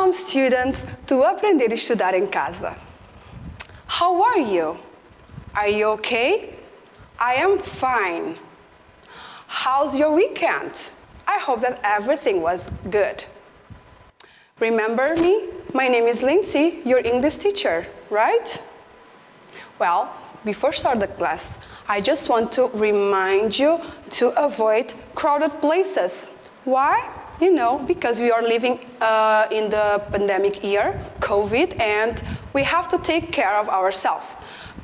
Welcome, students, to Aprender e Estudar em Casa. How are you? Are you okay? I am fine. How's your weekend? I hope that everything was good. Remember me? My name is Lindsay, your English teacher, right? Well, before start the class, I just want to remind you to avoid crowded places. Why? You know, because we are living in the pandemic year, COVID, and we have to take care of ourselves.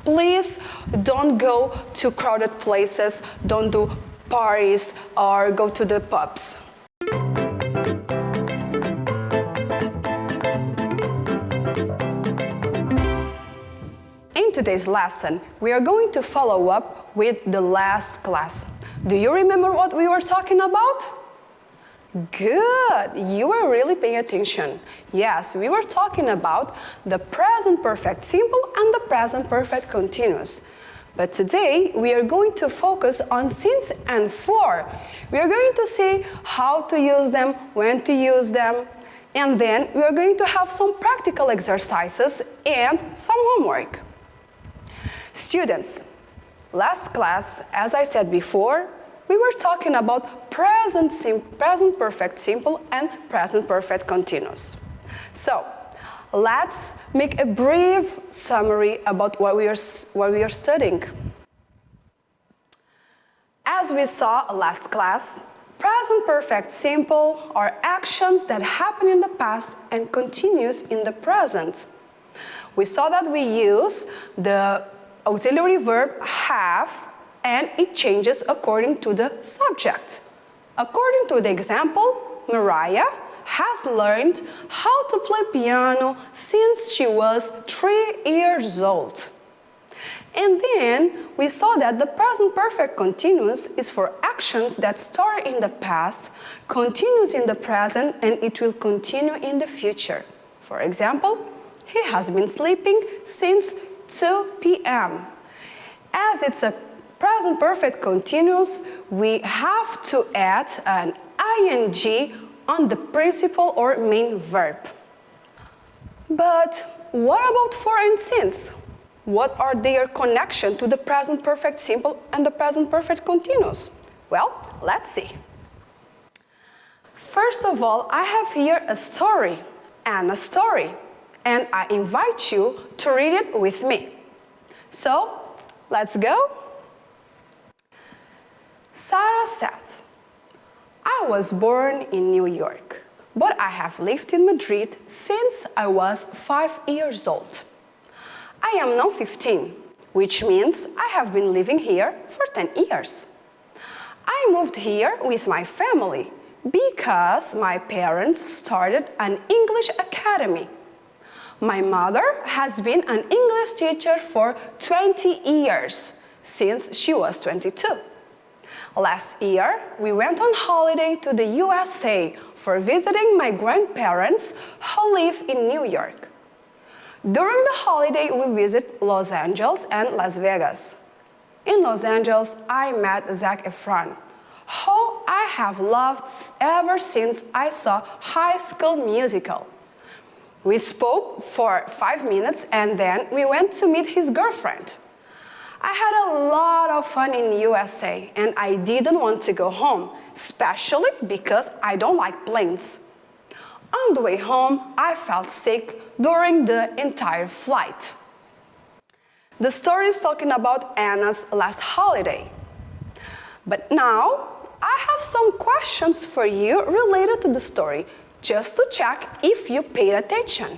Please don't go to crowded places, don't do parties or go to the pubs. In today's lesson, we are going to follow up with the last class. Do you remember what we were talking about? Good! You were really paying attention. Yes, we were talking about the present perfect simple and the present perfect continuous. But today, we are going to focus on since and for. We are going to see how to use them, when to use them, and then we are going to have some practical exercises and some homework. Students, last class, as I said before, we were talking about present perfect simple and present perfect continuous. So, let's make a brief summary about what we are studying. As we saw last class, present perfect simple are actions that happen in the past and continues in the present. We saw that we use the auxiliary verb have, and it changes according to the subject. According to the example, Mariah has learned how to play piano since she was 3 years old. And then we saw that the present perfect continuous is for actions that start in the past, continues in the present, and it will continue in the future. For example, he has been sleeping since 2 p.m. As it's a present perfect continuous, we have to add an ing on the principal or main verb. But what about for and since? What are their connection to the present perfect simple and the present perfect continuous? Well, let's see. First of all, I have here a story, and I invite you to read it with me. So, let's go. Sarah says, I was born in New York, but I have lived in Madrid since I was 5 years old. I am now 15, which means I have been living here for 10 years. I moved here with my family because my parents started an English academy. My mother has been an English teacher for 20 years, since she was 22. Last year, we went on holiday to the USA for visiting my grandparents who live in New York. During the holiday, we visited Los Angeles and Las Vegas. In Los Angeles, I met Zac Efron, who I have loved ever since I saw High School Musical. We spoke for 5 minutes and then we went to meet his girlfriend. I had a lot of fun in USA and I didn't want to go home, especially because I don't like planes. On the way home, I felt sick during the entire flight. The story is talking about Anna's last holiday. But now, I have some questions for you related to the story, just to check if you paid attention.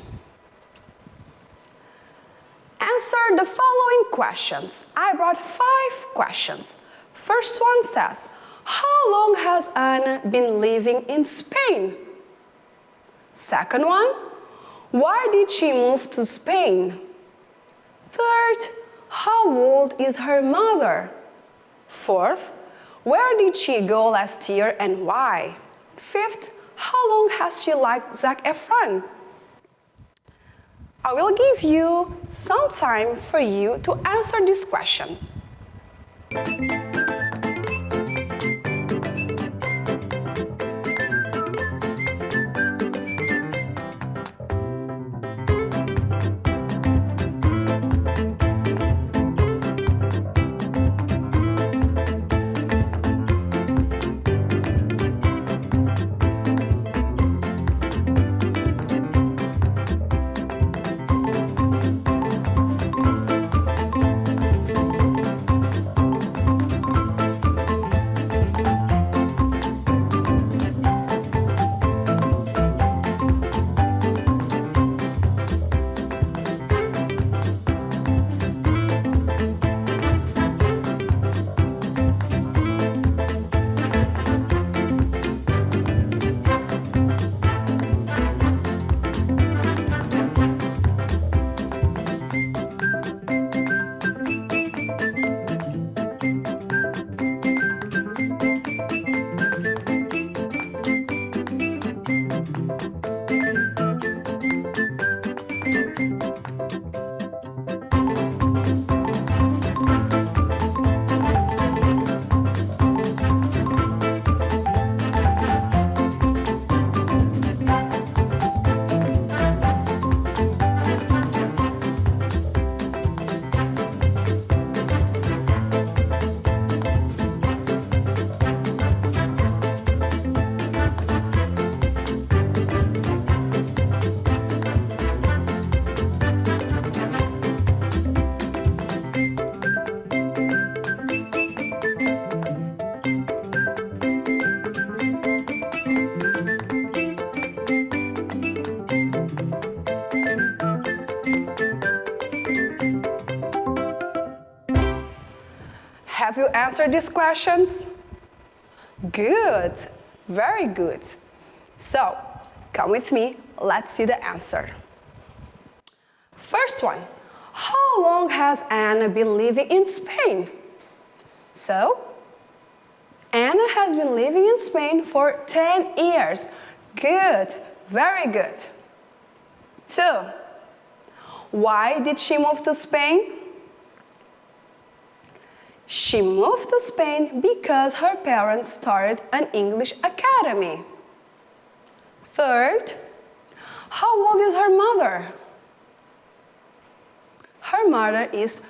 Answer the following questions. I brought 5 questions. First one says, how long has Anna been living in Spain? Second one, why did she move to Spain? Third, how old is her mother? Fourth, where did she go last year and why? Fifth, how long has she liked Zac Efron? I will give you some time for you to answer this question. to answer these questions? Good, very good. So, come with me, let's see the answer. First one, how long has Anna been living in Spain? So, Anna has been living in Spain for 10 years. Good, very good. 2. Why did she move to Spain? She moved to Spain because her parents started an English academy. 3. How old is her mother? Her mother is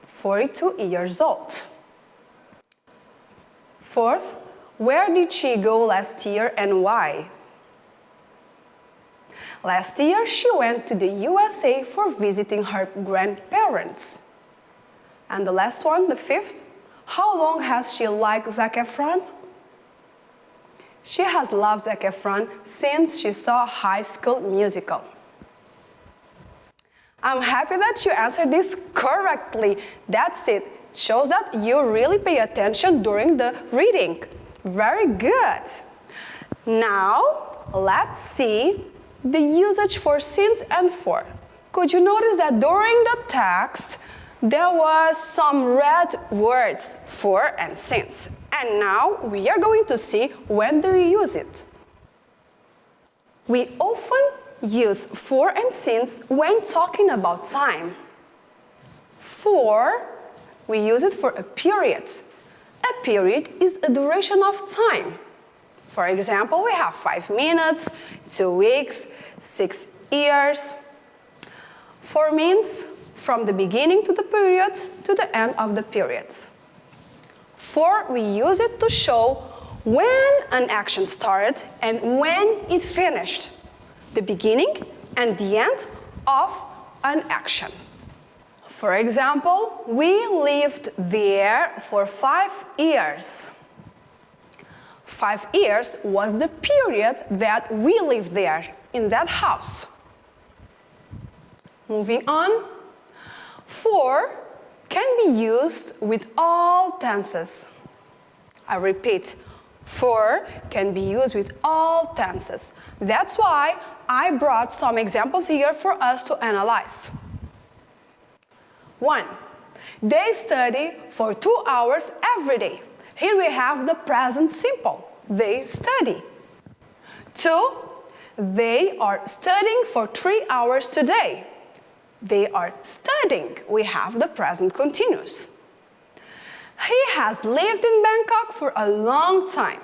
42 years old. 4. Where did she go last year and why? Last year, she went to the USA for visiting her grandparents. And the last one, the 5th, how long has she liked Zac Efron? She has loved Zac Efron since she saw High School Musical. I'm happy that you answered this correctly. That's it. It shows that you really pay attention during the reading. Very good. Now, let's see the usage for since and for. Could you notice that during the text, there was some red words, for and since. And now we are going to see when do we use it. We often use for and since when talking about time. For, we use it for a period. A period is a duration of time. For example, we have 5 minutes, 2 weeks, 6 years. For means from the beginning to the period to the end of the periods. For, we use it to show when an action started and when it finished. The beginning and the end of an action. For example, we lived there for 5 years. 5 years was the period that we lived there in that house. Moving on. For can be used with all tenses. I repeat, for can be used with all tenses. That's why I brought some examples here for us to analyze. 1. They study for 2 hours every day. Here we have the present simple. They study. 2. They are studying for 3 hours today. They are studying. We have the present continuous. He has lived in Bangkok for a long time.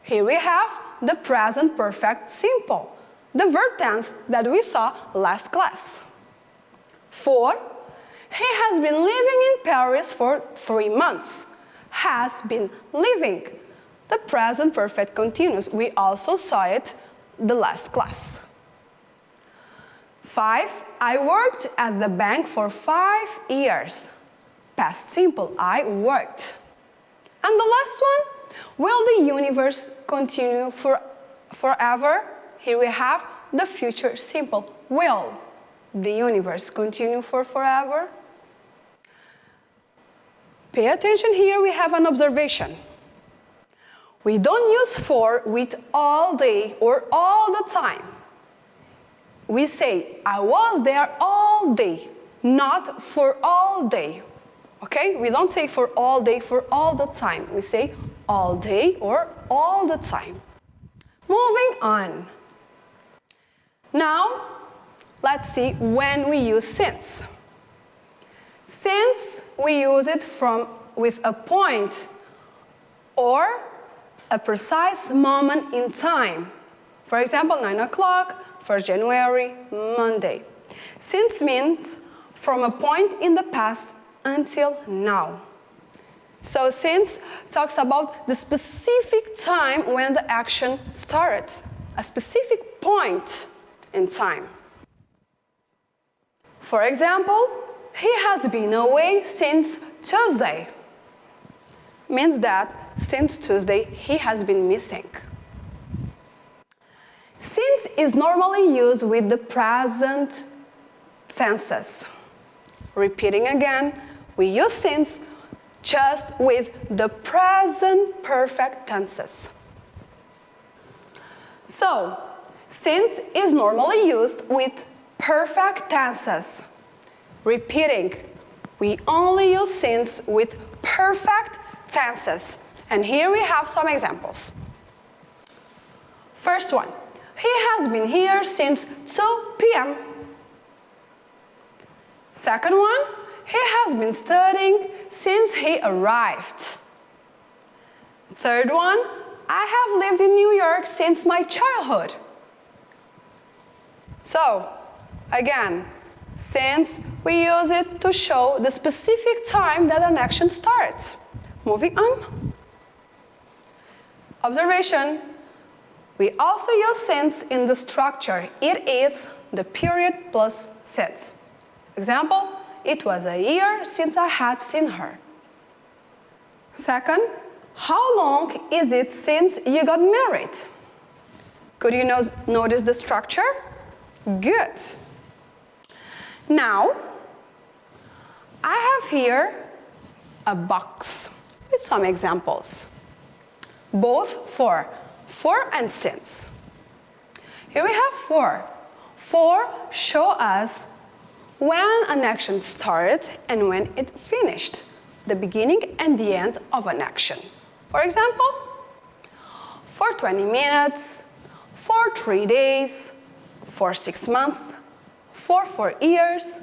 Here we have the present perfect simple, the verb tense that we saw last class. 4. He has been living in Paris for 3 months. Has been living, the present perfect continuous. We also saw it the last class. 5. I worked at the bank for 5 years. Past simple, I worked. And the last one, will the universe continue forever? Here we have the future simple. Will the universe continue for forever? Pay attention here, we have an observation. We don't use for with all day or all the time. We say, I was there all day, not for all day. Okay? We don't say for all day, for all the time. We say all day or all the time. Moving on. Now, let's see when we use since. Since we use it with a point or a precise moment in time. For example, 9 o'clock, 1st January, Monday. Since means from a point in the past until now. So since talks about the specific time when the action started, a specific point in time. For example, he has been away since Tuesday. Means that since Tuesday he has been missing. Since is normally used with the present tenses. Repeating again, we use since just with the present perfect tenses. So, since is normally used with perfect tenses. Repeating, we only use since with perfect tenses. And here we have some examples. First one, he has been here since 2 p.m. Second one, he has been studying since he arrived. Third one, I have lived in New York since my childhood. So, again, since we use it to show the specific time that an action starts. Moving on. Observation. We also use since in the structure. It is the period plus since. Example, it was a year since I had seen her. Second, how long is it since you got married? Could you notice the structure? Good. Now, I have here a box with some examples, both for and since. Here we have for. For show us when an action started and when it finished, the beginning and the end of an action. For example, for 20 minutes, for 3 days, for 6 months, for 4 years,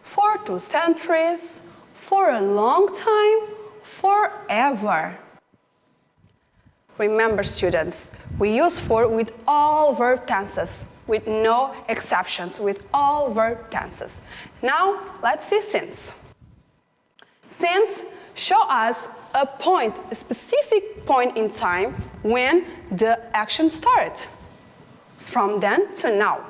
for 2 centuries, for a long time, forever. Remember, students, we use for with all verb tenses, with no exceptions, with all verb tenses. Now, let's see since. Since show us a point, a specific point in time when the action started, from then to now.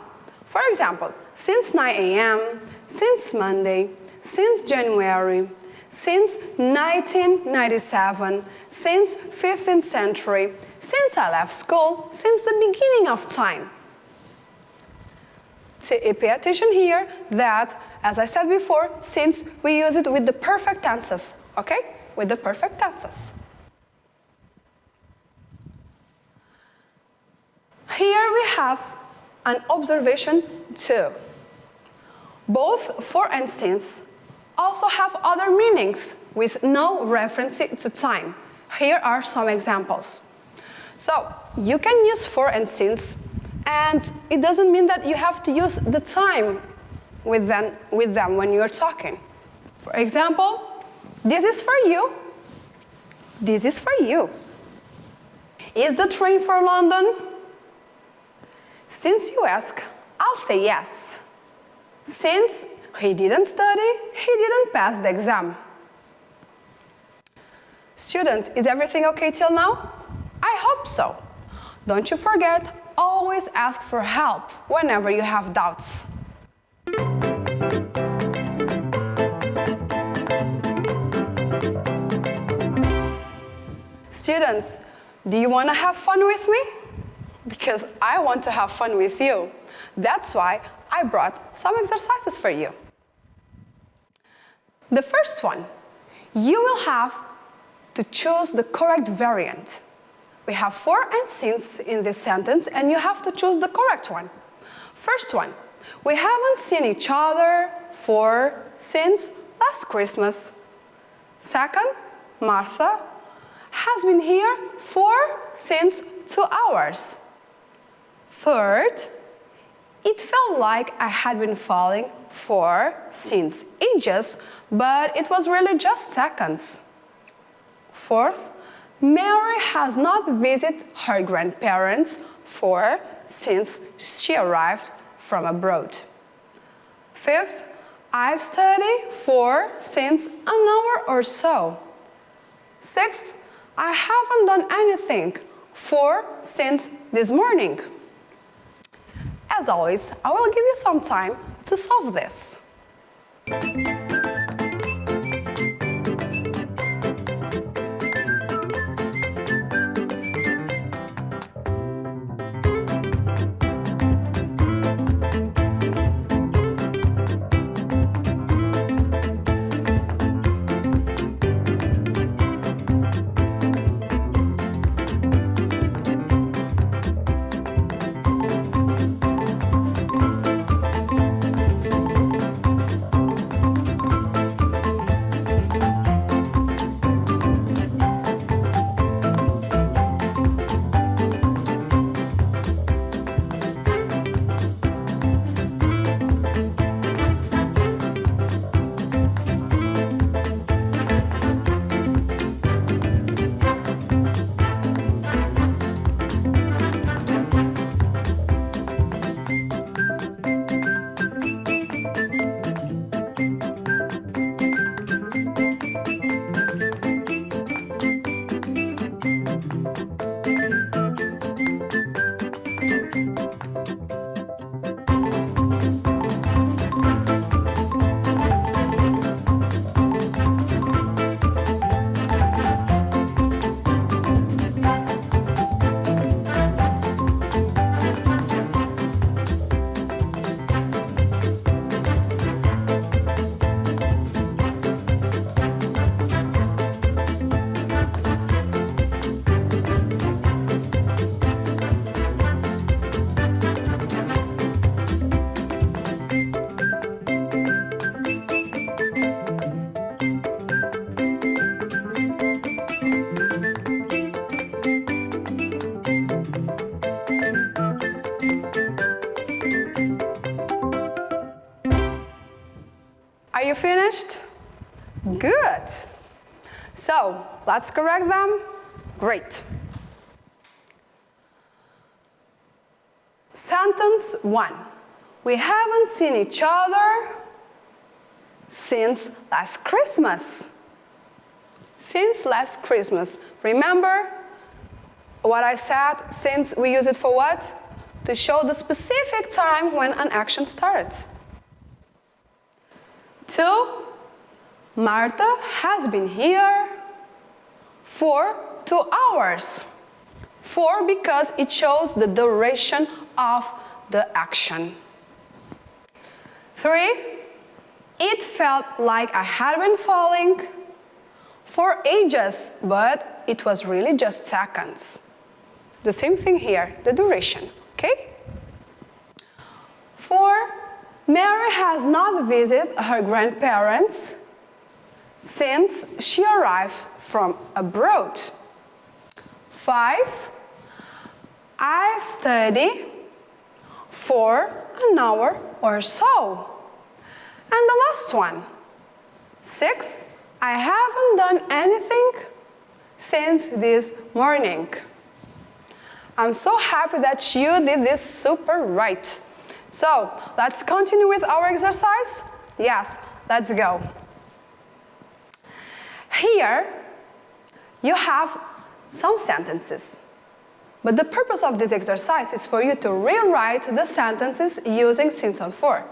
For example, since 9 a.m., since Monday, since January, since 1997, since 15th century, since I left school, since the beginning of time. Pay attention here that, as I said before, since we use it with the perfect tenses, okay? With the perfect tenses. Here we have an observation too. Both for and since also have other meanings with no reference to time. Here are some examples. So, you can use for and since, and it doesn't mean that you have to use the time with them when you're talking. For example, this is for you. This is for you. Is the train for London? Since you ask, I'll say yes. Since he didn't study, he didn't pass the exam. Students, is everything okay till now? I hope so. Don't you forget, always ask for help whenever you have doubts. Students, do you want to have fun with me? Because I want to have fun with you. That's why I brought some exercises for you. The first one, you will have to choose the correct variant. We have for and since in this sentence, and you have to choose the correct one. First one, we haven't seen each other since last Christmas. Second, Martha has been here since 2 hours. Third, it felt like I had been falling since ages, but it was really just seconds. Fourth, Mary has not visited her grandparents since she arrived from abroad. Fifth, I've studied since an hour or so. Sixth, I haven't done anything since this morning. As always, I will give you some time to solve this. finished? Good. So, let's correct them. Great. Sentence 1. We haven't seen each other since last Christmas. Since last Christmas. Remember what I said? Since we use it for what? To show the specific time when an action started. 2. Marta has been here for 2 hours. 4 because it shows the duration of the action. 3. It felt like I had been falling for ages, but it was really just seconds. The same thing here, the duration, okay? 4. Mary has not visited her grandparents since she arrived from abroad. 5. I've studied for an hour or so. And the last one. 6. I haven't done anything since this morning. I'm so happy that you did this super right. So, let's continue with our exercise? Yes, let's go. Here, you have some sentences. But the purpose of this exercise is for you to rewrite the sentences using since and for.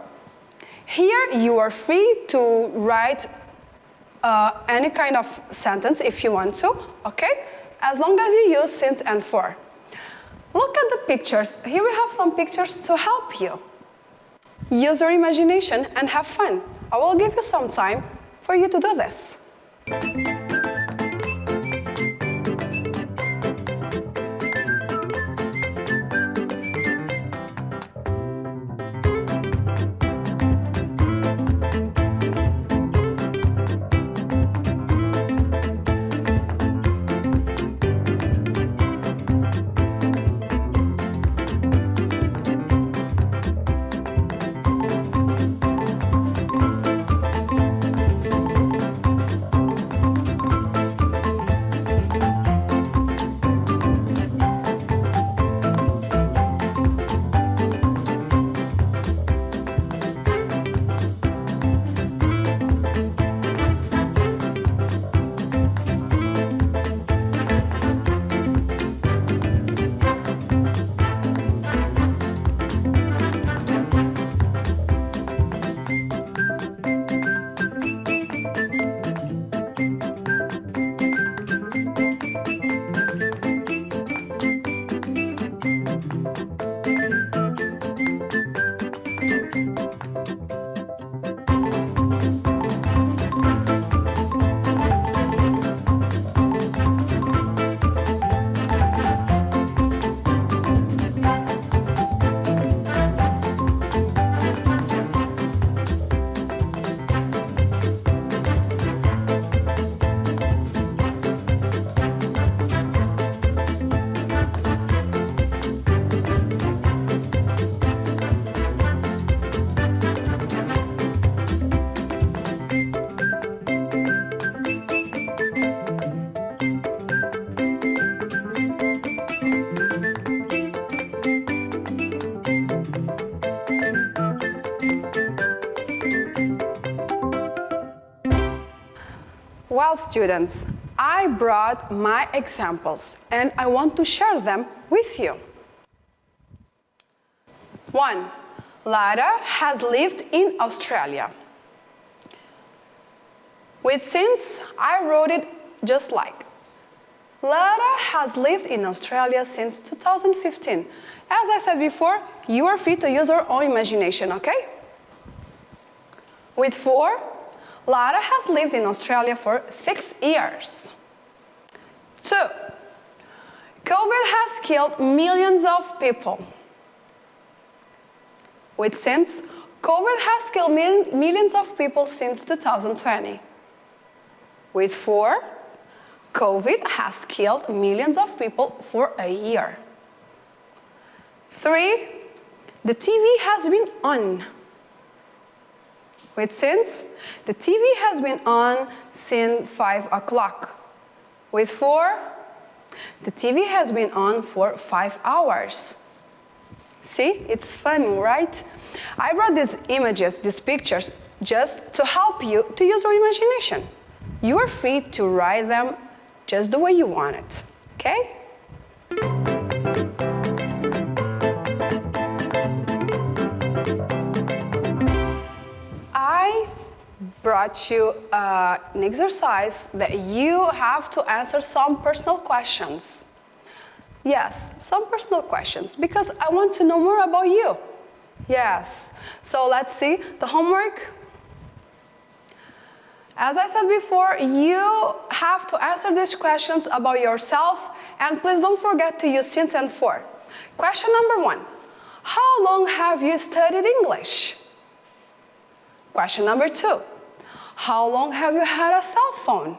Here, you are free to write any kind of sentence if you want to, okay? As long as you use since and for. Look at the pictures. Here we have some pictures to help you. Use your imagination and have fun. I will give you some time for you to do this. Well, students, I brought my examples and I want to share them with you. 1. Lara has lived in Australia. With since, I wrote it just like. Lara has lived in Australia since 2015. As I said before, you are free to use your own imagination, okay? With 4, Lara has lived in Australia for 6 years. 2. COVID has killed millions of people. With since, COVID has killed millions of people since 2020. With 4, COVID has killed millions of people for a year. 3, the TV has been on. With since, the TV has been on since 5 o'clock. With for, the TV has been on for 5 hours. See, it's fun, right? I brought these images, these pictures, just to help you to use your imagination. You are free to write them just the way you want it, okay? I brought you an exercise that you have to answer some personal questions. Yes, some personal questions, because I want to know more about you. Yes, so let's see the homework. As I said before, you have to answer these questions about yourself, and please don't forget to use since and for. Question number 1. How long have you studied English? Question number 2. How long have you had a cell phone?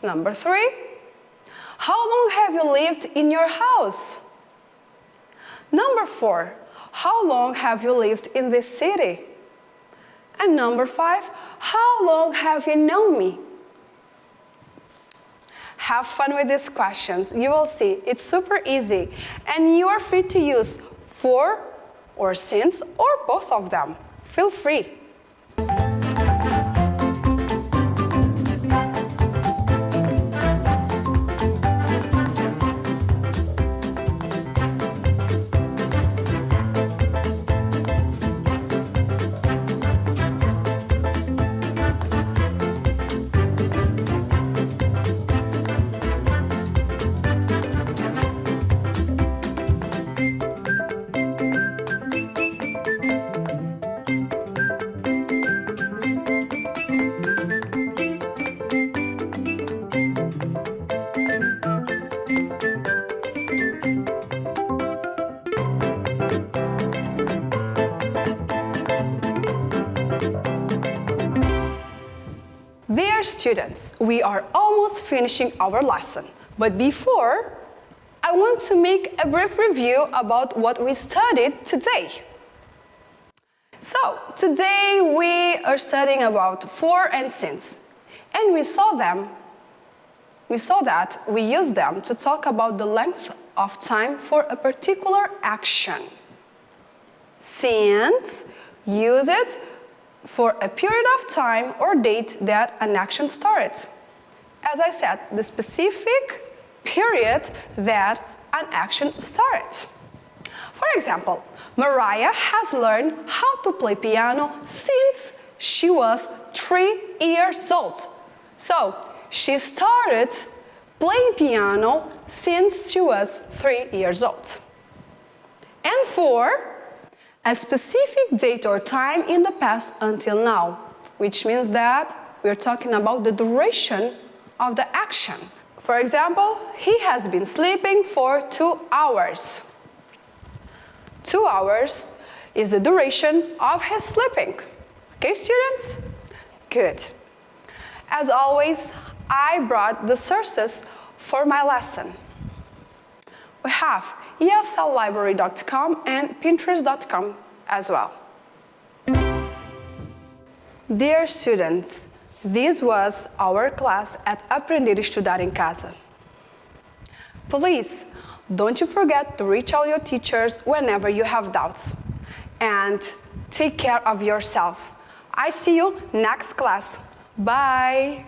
Number 3. How long have you lived in your house? Number 4. How long have you lived in this city? And number 5, how long have you known me? Have fun with these questions. You will see, it's super easy. And you are free to use for or since or both of them. Feel free. Dear students, we are almost finishing our lesson. But before, I want to make a brief review about what we studied today. So, today we are studying about for and since. And we saw that we use them to talk about the length of time for a particular action. Since, use it for a period of time or date that an action started. As I said, the specific period that an action started. For example, Mariah has learned how to play piano since she was 3 years old. So, she started playing piano since she was 3 years old. And for a specific date or time in the past until now, which means that we're talking about the duration of the action. For example, he has been sleeping for 2 hours. 2 hours is the duration of his sleeping. Okay, students? Good. As always, I brought the sources for my lesson. We have ESLlibrary.com and Pinterest.com as well. Dear students, this was our class at Aprender a Estudar em Casa. Please, don't you forget to reach out your teachers whenever you have doubts. And take care of yourself. I see you next class. Bye!